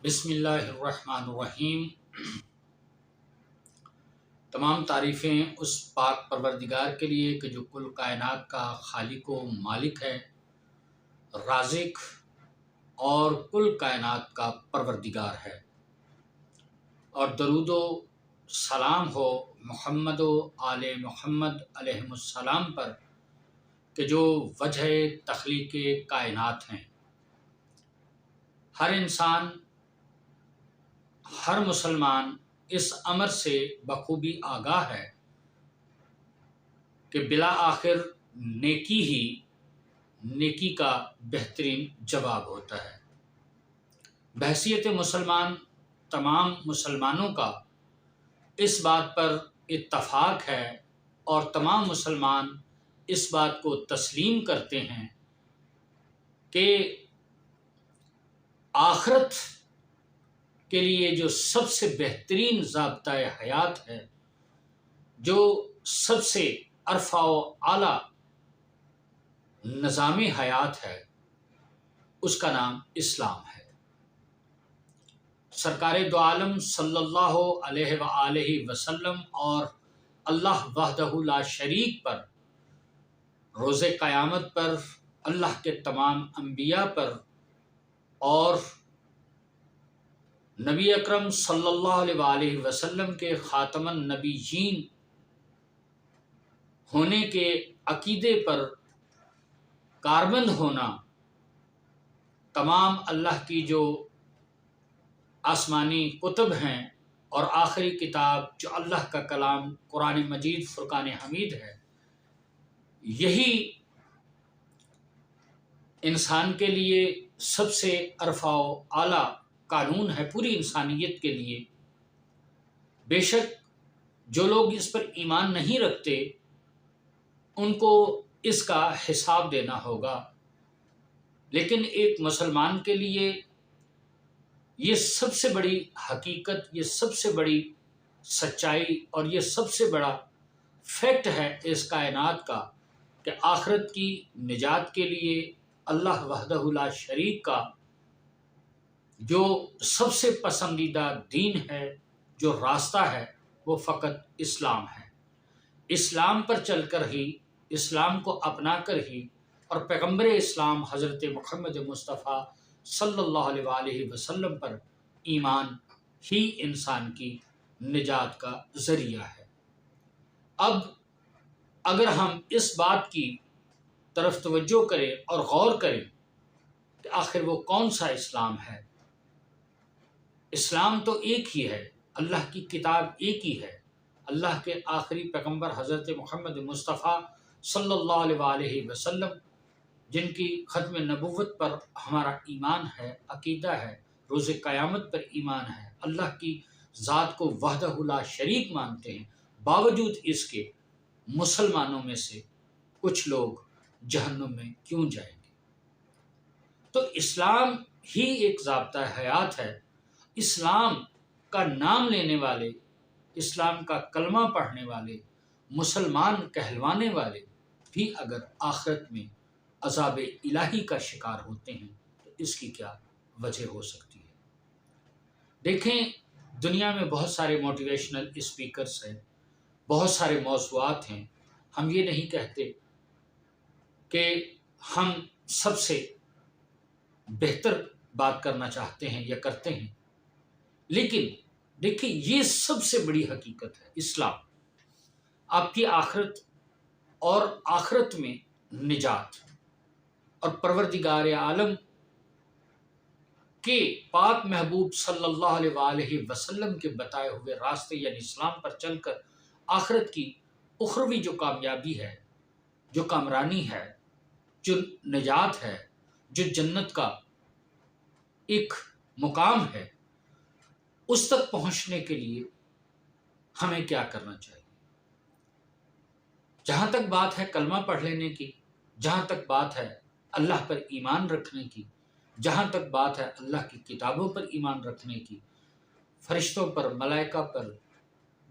بسم اللہ الرحمن الرحیم۔ تمام تعریفیں اس پاک پروردگار کے لیے کہ جو کل کائنات کا خالق و مالک ہے، رازق اور کل کائنات کا پروردگار ہے، اور درود و سلام ہو محمد و آل محمد علیہم السلام پر کہ جو وجہ تخلیق کائنات ہیں۔ ہر انسان، ہر مسلمان اس امر سے بخوبی آگاہ ہے کہ بالآخر نیکی ہی نیکی کا بہترین جواب ہوتا ہے۔ بحیثیت مسلمان تمام مسلمانوں کا اس بات پر اتفاق ہے اور تمام مسلمان اس بات کو تسلیم کرتے ہیں کہ آخرت کے لیے جو سب سے بہترین ضابطۂ حیات ہے، جو سب سے ارفع و اعلیٰ نظام حیات ہے، اس کا نام اسلام ہے۔ سرکار دو عالم صلی اللہ علیہ وآلہ وسلم اور اللہ وحدہ لا شریک پر روز قیامت پر اللہ کے تمام انبیاء پر اور نبی اکرم صلی اللہ علیہ وآلہ وسلم کے خاتم النبیین ہونے کے عقیدے پر کاربند ہونا، تمام اللہ کی جو آسمانی کتب ہیں اور آخری کتاب جو اللہ کا کلام قرآن مجید فرقان حمید ہے، یہی انسان کے لیے سب سے ارفع و اعلیٰ قانون ہے پوری انسانیت کے لیے۔ بے شک جو لوگ اس پر ایمان نہیں رکھتے ان کو اس کا حساب دینا ہوگا، لیکن ایک مسلمان کے لیے یہ سب سے بڑی حقیقت، یہ سب سے بڑی سچائی اور یہ سب سے بڑا فیکٹ ہے اس کائنات کا کہ آخرت کی نجات کے لیے اللہ وحدہ لا شریک کا جو سب سے پسندیدہ دین ہے، جو راستہ ہے، وہ فقط اسلام ہے۔ اسلام پر چل کر ہی، اسلام کو اپنا کر ہی اور پیغمبر اسلام حضرت محمد مصطفیٰ صلی اللہ علیہ وآلہ وسلم پر ایمان ہی انسان کی نجات کا ذریعہ ہے۔ اب اگر ہم اس بات کی طرف توجہ کریں اور غور کریں کہ آخر وہ کون سا اسلام ہے، اسلام تو ایک ہی ہے، اللہ کی کتاب ایک ہی ہے، اللہ کے آخری پیغمبر حضرت محمد مصطفیٰ صلی اللہ علیہ وآلہ وسلم جن کی ختم نبوت پر ہمارا ایمان ہے، عقیدہ ہے، روز قیامت پر ایمان ہے، اللہ کی ذات کو وحدہ لا شریک مانتے ہیں، باوجود اس کے مسلمانوں میں سے کچھ لوگ جہنم میں کیوں جائیں گے؟ تو اسلام ہی ایک ضابطہ حیات ہے۔ اسلام کا نام لینے والے، اسلام کا کلمہ پڑھنے والے، مسلمان کہلوانے والے بھی اگر آخرت میں عذاب الہی کا شکار ہوتے ہیں تو اس کی کیا وجہ ہو سکتی ہے؟ دیکھیں، دنیا میں بہت سارے موٹیویشنل اسپیکرز ہیں، بہت سارے موضوعات ہیں۔ ہم یہ نہیں کہتے کہ ہم سب سے بہتر بات کرنا چاہتے ہیں یا کرتے ہیں، لیکن دیکھیں یہ سب سے بڑی حقیقت ہے۔ اسلام آپ کی آخرت اور آخرت میں نجات اور پروردگار عالم کے پاک محبوب صلی اللہ علیہ وآلہ وسلم کے بتائے ہوئے راستے یعنی اسلام پر چل کر آخرت کی اخروی جو کامیابی ہے، جو کامرانی ہے، جو نجات ہے، جو جنت کا ایک مقام ہے، اس تک پہنچنے کے لیے ہمیں کیا کرنا چاہیے؟ جہاں تک بات ہے کلمہ پڑھ لینے کی، جہاں تک بات ہے اللہ پر ایمان رکھنے کی، جہاں تک بات ہے اللہ کی کتابوں پر ایمان رکھنے کی، فرشتوں پر، ملائکہ پر،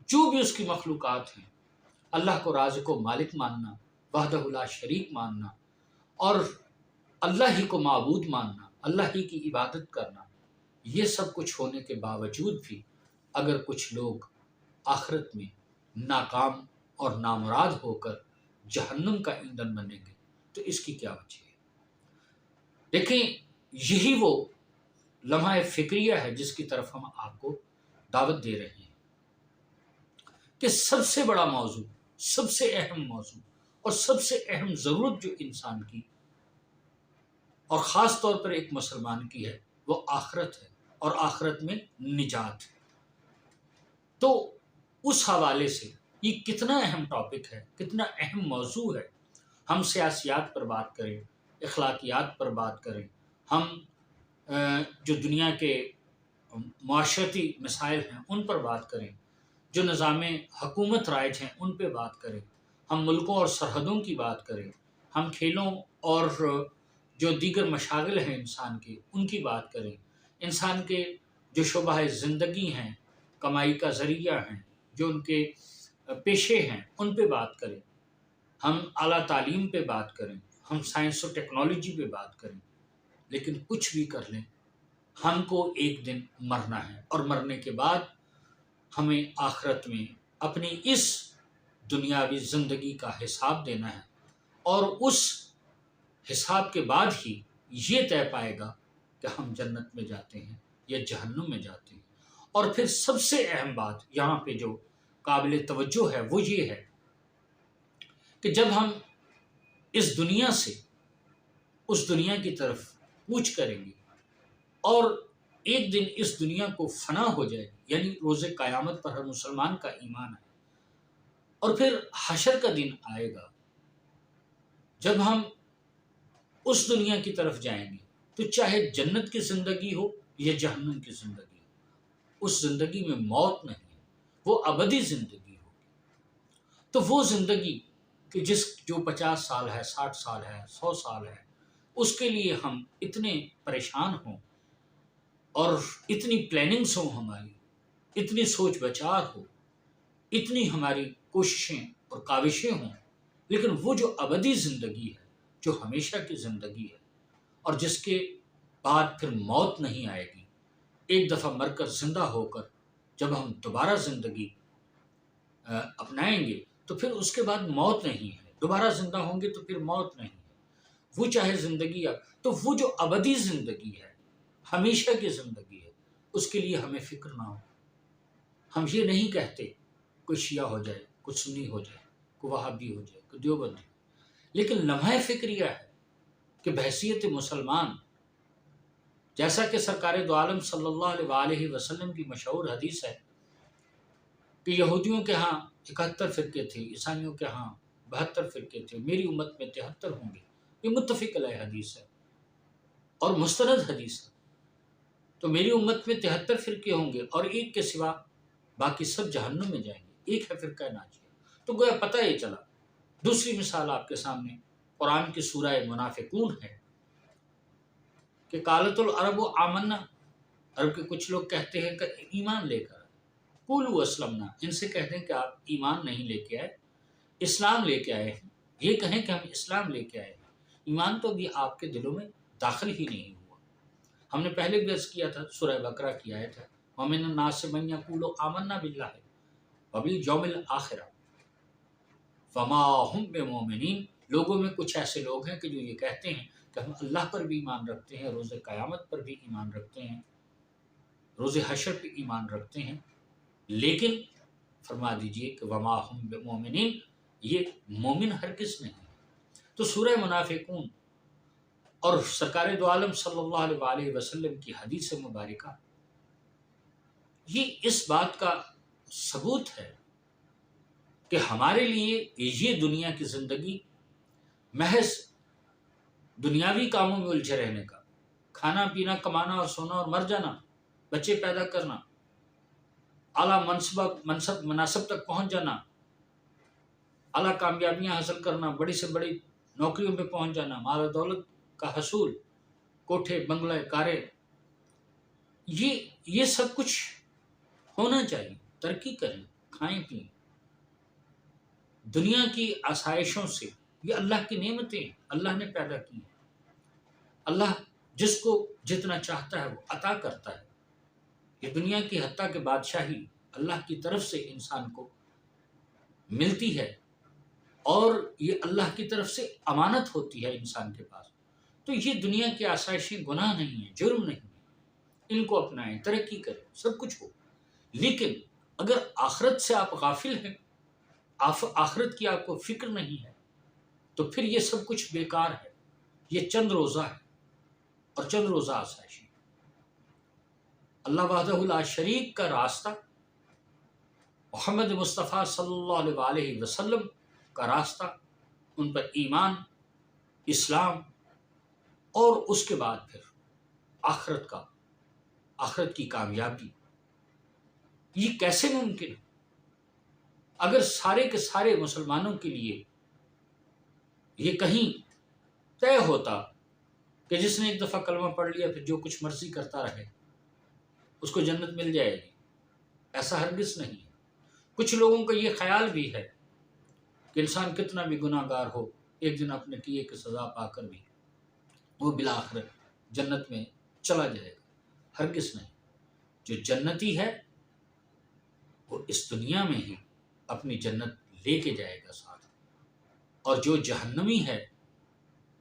جو بھی اس کی مخلوقات ہیں، اللہ کو رازق و مالک ماننا، وحدہ لا شریک ماننا اور اللہ ہی کو معبود ماننا، اللہ ہی کی عبادت کرنا، یہ سب کچھ ہونے کے باوجود بھی اگر کچھ لوگ آخرت میں ناکام اور نامراد ہو کر جہنم کا ایندھن بنیں گے تو اس کی کیا وجہ ہے؟ دیکھیں، یہی وہ لمحہ فکریہ ہے جس کی طرف ہم آپ کو دعوت دے رہے ہیں کہ سب سے بڑا موضوع، سب سے اہم موضوع اور سب سے اہم ضرورت جو انسان کی اور خاص طور پر ایک مسلمان کی ہے وہ آخرت ہے اور آخرت میں نجات ہے۔ تو اس حوالے سے یہ کتنا اہم ٹاپک ہے، کتنا اہم موضوع ہے۔ ہم سیاسیات پر بات کریں، اخلاقیات پر بات کریں، ہم جو دنیا کے معاشرتی مسائل ہیں ان پر بات کریں، جو نظام حکومت رائج ہیں ان پہ بات کریں، ہم ملکوں اور سرحدوں کی بات کریں، ہم کھیلوں اور جو دیگر مشاغل ہیں انسان کے ان کی بات کریں، انسان کے جو شعبہ زندگی ہیں، کمائی کا ذریعہ ہیں، جو ان کے پیشے ہیں ان پہ بات کریں، ہم اعلیٰ تعلیم پہ بات کریں، ہم سائنس و ٹیکنالوجی پہ بات کریں، لیکن کچھ بھی کر لیں ہم کو ایک دن مرنا ہے، اور مرنے کے بعد ہمیں آخرت میں اپنی اس دنیاوی زندگی کا حساب دینا ہے، اور اس حساب کے بعد ہی یہ طے پائے گا کہ ہم جنت میں جاتے ہیں یا جہنم میں جاتے ہیں۔ اور پھر سب سے اہم بات یہاں پہ جو قابل توجہ ہے وہ یہ ہے کہ جب ہم اس دنیا سے اس دنیا کی طرف کوچ کریں گے اور ایک دن اس دنیا کو فنا ہو جائے گی، یعنی روز قیامت پر ہر مسلمان کا ایمان ہے، اور پھر حشر کا دن آئے گا جب ہم اس دنیا کی طرف جائیں گے تو چاہے جنت کی زندگی ہو یا جہنم کی زندگی ہو، اس زندگی میں موت نہیں ہے، وہ ابدی زندگی ہوگی۔ تو وہ زندگی کہ جو 50 سال ہے، 60 سال ہے، 100 سال ہے، اس کے لیے ہم اتنے پریشان ہوں اور اتنی پلاننگز ہوں، ہماری اتنی سوچ بچار ہو، اتنی ہماری کوششیں اور کاوشیں ہوں، لیکن وہ جو ابدی زندگی ہے، جو ہمیشہ کی زندگی ہے اور جس کے بعد پھر موت نہیں آئے گی، ایک دفعہ مر کر زندہ ہو کر جب ہم دوبارہ زندگی اپنائیں گے تو پھر اس کے بعد موت نہیں ہے، دوبارہ زندہ ہوں گے تو پھر موت نہیں ہے، وہ چاہے زندگی تو وہ جو ابدی زندگی ہے، ہمیشہ کی زندگی ہے، اس کے لیے ہمیں فکر نہ ہو۔ ہم یہ نہیں کہتے کوئی شیعہ ہو جائے، کوئی سنی ہو جائے، کوئی وہابی ہو جائے، کوئی دیوبندی، لیکن لمحہ فکریہ ہے کہ بحیثیت مسلمان، جیسا کہ سرکار دو عالم صلی اللہ علیہ وآلہ وسلم کی مشہور حدیث ہے کہ یہودیوں کے ہاں 71 فرقے تھے، عیسائیوں کے ہاں 72 فرقے تھے، میری امت میں 73 ہوں گے، یہ متفق علیہ حدیث ہے اور مستند حدیث ہے۔ تو میری امت میں 73 فرقے ہوں گے اور ایک کے سوا باقی سب جہنم میں جائیں گے، ایک ہے فرقہ ناجیہ۔ تو گویا پتہ یہ چلا۔ دوسری مثال آپ کے سامنے قرآن کی سورہ منافقون ہے کہ قالت العرب آمنا، عرب کے کچھ لوگ کہتے ہیں کہ ایمان لے کر، قولوا اسلمنا، ان سے کہتے ہیں کہ آپ ایمان نہیں لے کے آئے، اسلام لے کے آئے ہیں، یہ کہیں کہ ہم اسلام لے کے آئے ہیں، ایمان تو بھی آپ کے دلوں میں داخل ہی نہیں ہوا۔ ہم نے پہلے بھی عرض کیا تھا، سورہ بقرہ کی آیت ہے وَمِنَ النَّاسِ مَن يَقُولُ آمَنَّا بِاللَّهِ وَبِالْيَوْمِ الْآخِرِ وَمَا هُمْ بِمُؤْمِنِينَ، لوگوں میں کچھ ایسے لوگ ہیں کہ جو یہ کہتے ہیں کہ ہم اللہ پر بھی ایمان رکھتے ہیں، روز قیامت پر بھی ایمان رکھتے ہیں، روز حشر پہ ایمان رکھتے ہیں، لیکن فرما دیجئے کہ وما ہم بمؤمنین، یہ مومن ہرگز نہیں۔ تو سورہ منافقون اور سرکار دو عالم صلی اللہ علیہ وآلہ وسلم کی حدیث مبارکہ یہ اس بات کا ثبوت ہے کہ ہمارے لیے یہ دنیا کی زندگی محض دنیاوی کاموں میں الجھے رہنے کا، کھانا پینا، کمانا اور سونا اور مر جانا، بچے پیدا کرنا، اعلیٰ منصب مناصب تک پہنچ جانا، اعلیٰ کامیابیاں حاصل کرنا، بڑی سے بڑی نوکریوں پہ پہنچ جانا، مال و دولت کا حصول، کوٹھے بنگلے کاریں، یہ سب کچھ ہونا چاہیے، ترقی کریں، کھائیں پئیں، دنیا کی آسائشوں سے، یہ اللہ کی نعمتیں اللہ نے پیدا کی ہیں، اللہ جس کو جتنا چاہتا ہے وہ عطا کرتا ہے، یہ دنیا کی حتیٰ کہ بادشاہی اللہ کی طرف سے انسان کو ملتی ہے، اور یہ اللہ کی طرف سے امانت ہوتی ہے انسان کے پاس. تو یہ دنیا کی آسائشیں گناہ نہیں ہیں، جرم نہیں ہے، ان کو اپنائیں، ترقی کریں، سب کچھ ہو. لیکن اگر آخرت سے آپ غافل ہیں، آخرت کی آپ کو فکر نہیں ہے، تو پھر یہ سب کچھ بیکار ہے. یہ چند روزہ ہے اور چند روزہ آسائشیں. اللہ وحدہ لا شریک کا راستہ، محمد مصطفیٰ صلی اللہ علیہ وسلم کا راستہ، ان پر ایمان، اسلام، اور اس کے بعد پھر آخرت کی کامیابی، یہ کیسے ممکن ہے؟ اگر سارے کے سارے مسلمانوں کے لیے یہ کہیں طے ہوتا کہ جس نے ایک دفعہ کلمہ پڑھ لیا پھر جو کچھ مرضی کرتا رہے اس کو جنت مل جائے گی، ایسا ہرگز نہیں ہے. کچھ لوگوں کا یہ خیال بھی ہے کہ انسان کتنا بھی گناہ گار ہو، ایک دن اپنے کیے کی سزا پا کر بھی وہ بالآخر جنت میں چلا جائے گا. ہرگز نہیں. جو جنتی ہے وہ اس دنیا میں ہی اپنی جنت لے کے جائے گا ساتھ، اور جو جہنمی ہے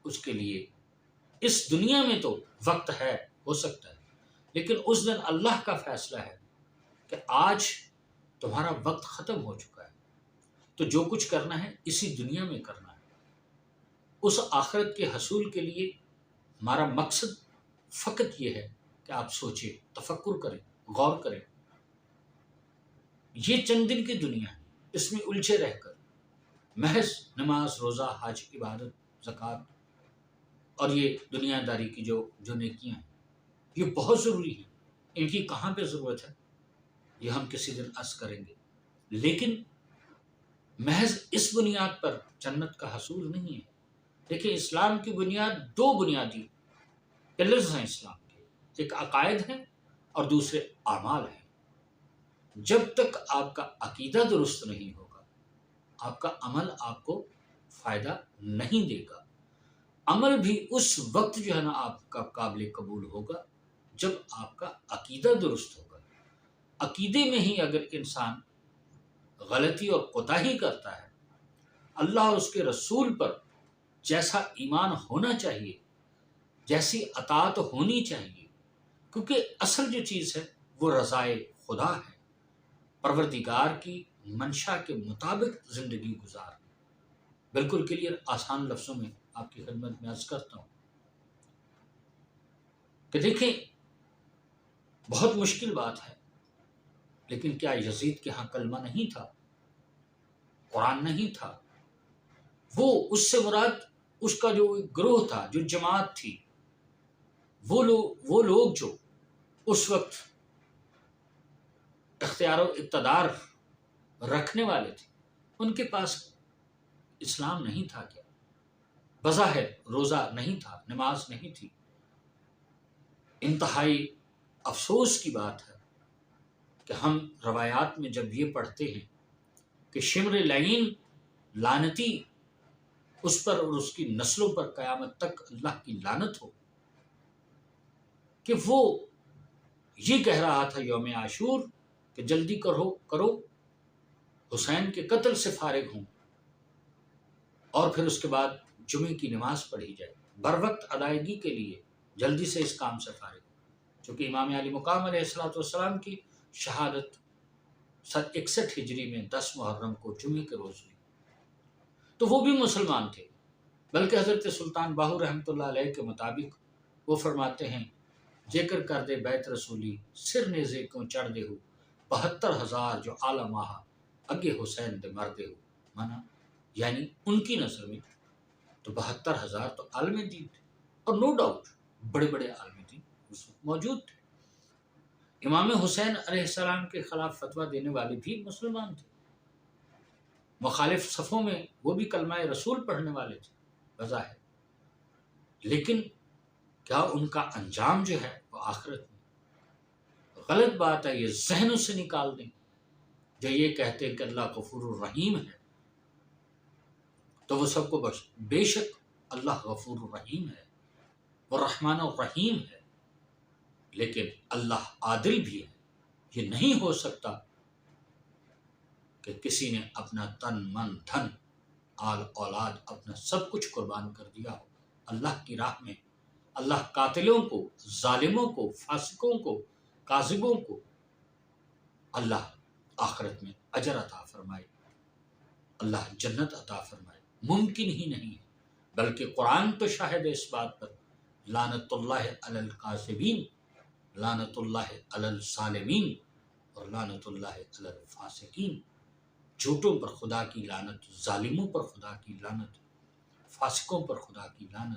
اس کے لیے اس دنیا میں تو وقت ہے، ہو سکتا ہے، لیکن اس دن اللہ کا فیصلہ ہے کہ آج تمہارا وقت ختم ہو چکا ہے، تو جو کچھ کرنا ہے اسی دنیا میں کرنا ہے. اس آخرت کے حصول کے لیے ہمارا مقصد فقط یہ ہے کہ آپ سوچیں، تفکر کریں، غور کریں. یہ چند دن کی دنیا ہے، اس میں الجھے رہ کر محض نماز، روزہ، حج، عبادت، زکوٰۃ اور یہ دنیا داری کی جو نیکیاں ہیں، یہ بہت ضروری ہیں. ان کی کہاں پہ ضرورت ہے یہ ہم کسی دن عرض کریں گے. لیکن محض اس بنیاد پر جنت کا حصول نہیں ہے. دیکھیں، اسلام کی بنیاد دو بنیادی پلرز ہیں اسلام کے، ایک عقائد ہیں اور دوسرے اعمال ہیں. جب تک آپ کا عقیدہ درست نہیں ہوگا، آپ کا عمل آپ کو فائدہ نہیں دے گا. عمل بھی اس وقت جو ہے نا آپ کا قابل قبول ہوگا جب آپ کا عقیدہ درست ہوگا. عقیدے میں ہی اگر انسان غلطی اور کوتاہی کرتا ہے، اللہ اور اس کے رسول پر جیسا ایمان ہونا چاہیے، جیسی اطاعت ہونی چاہیے، کیونکہ اصل جو چیز ہے وہ رضائے خدا ہے، پروردگار کی منشا کے مطابق زندگی گزار. بالکل کلیئر آسان لفظوں میں آپ کی خدمت میں عرض کرتا ہوں کہ دیکھیں، بہت مشکل بات ہے، لیکن کیا یزید کے ہاں کلمہ نہیں تھا، قرآن نہیں تھا؟ وہ اس سے مراد اس کا جو گروہ تھا، جو جماعت تھی، وہ لوگ جو اس وقت اختیار و اقتدار رکھنے والے تھے، ان کے پاس اسلام نہیں تھا. کیا بظاہر روزہ نہیں تھا، نماز نہیں تھی. انتہائی افسوس کی بات ہے کہ ہم روایات میں جب یہ پڑھتے ہیں کہ شمر لعین لعنتی اس پر اور اس کی نسلوں پر قیامت تک اللہ کی لعنت ہو، کہ وہ یہ کہہ رہا تھا یوم عاشور کہ جلدی کرو حسین کے قتل سے فارغ ہوں، اور پھر اس کے بعد جمعے کی نماز پڑھی جائے بر وقت ادائیگی کے لیے، جلدی سے اس کام سے فارغ ہوں. چونکہ امام علی مقام علیہ السلام کی شہادت 61 ہجری میں 10 محرم کو جمعے کے روز ہوئی. تو وہ بھی مسلمان تھے، بلکہ حضرت سلطان باہو رحمۃ اللہ علیہ کے مطابق وہ فرماتے ہیں، جیکر کر دے بیت رسولی سر نیزے کیوں چڑھ دے ہو، 72,000 جو اعلی ماہ اگے حسین دے مردے ہو. مانا یعنی ان کی نظر میں تو 72,000 تو عالم دین تھے، اور نو ڈاؤٹ بڑے بڑے عالم دین اس وقت موجود تھے. امام حسین علیہ السلام کے خلاف فتویٰ دینے والے بھی مسلمان تھے، مخالف صفوں میں وہ بھی کلمہ رسول پڑھنے والے تھے بظاہر، لیکن کیا ان کا انجام جو ہے وہ آخرت میں؟ غلط بات ہے، یہ ذہنوں سے نکال دیں جو یہ کہتے ہیں کہ اللہ غفور الرحیم ہے، تو وہ سب کو بخش. بے شک اللہ غفور الرحیم ہے، وہ رحمان الرحیم ہے، لیکن اللہ عادل بھی ہے. یہ نہیں ہو سکتا کہ کسی نے اپنا تن من دھن آل اولاد اپنا سب کچھ قربان کر دیا ہو اللہ کی راہ میں۔ اللہ قاتلوں کو، ظالموں کو، فاسقوں کو، کاذبوں کو اللہ آخرت میں اجر عطا فرمائے، اللہ جنت عطا فرمائے، ممکن ہی نہیں ہے۔ بلکہ قرآن تو شاہد ہے اس بات پر، لعنت اللہ علی القاذبین، لعنت اللہ علی الظالمین، اور لعنت اللہ علی الفاسقین۔ جھوٹوں پر خدا کی لعنت، ظالموں پر خدا کی لعنت، فاسقوں پر خدا کی لعنت۔